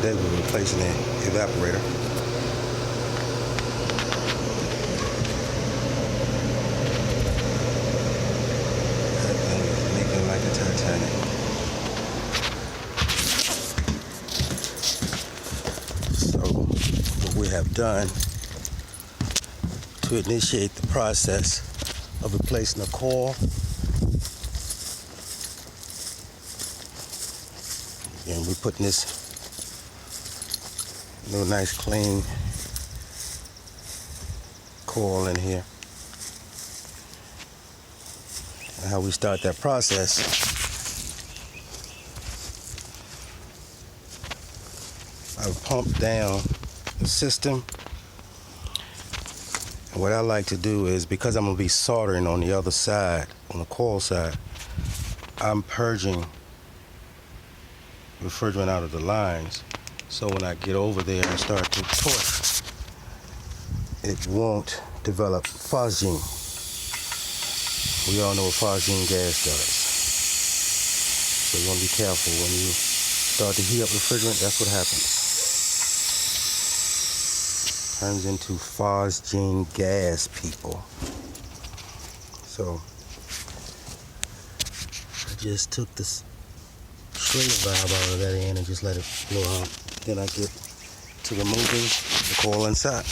Today we're replacing the evaporator. That thing is leaking like the Titanic. So what we have done to initiate the process of replacing the coil, and we're putting this little nice clean coil in here. And how we start that process, I pump down the system. And what I like to do is, because I'm going to be soldering on the other side, on the coil side, I'm purging refrigerant out of the lines, so when I get over there and start to torch, it won't develop phosgene. We all know what phosgene gas does. So you want to be careful when you start to heat up refrigerant. That's what happens. Turns into phosgene gas, people. So I just took this Schrader valve out of that end and just let it blow out. Then I get to removing the coil inside.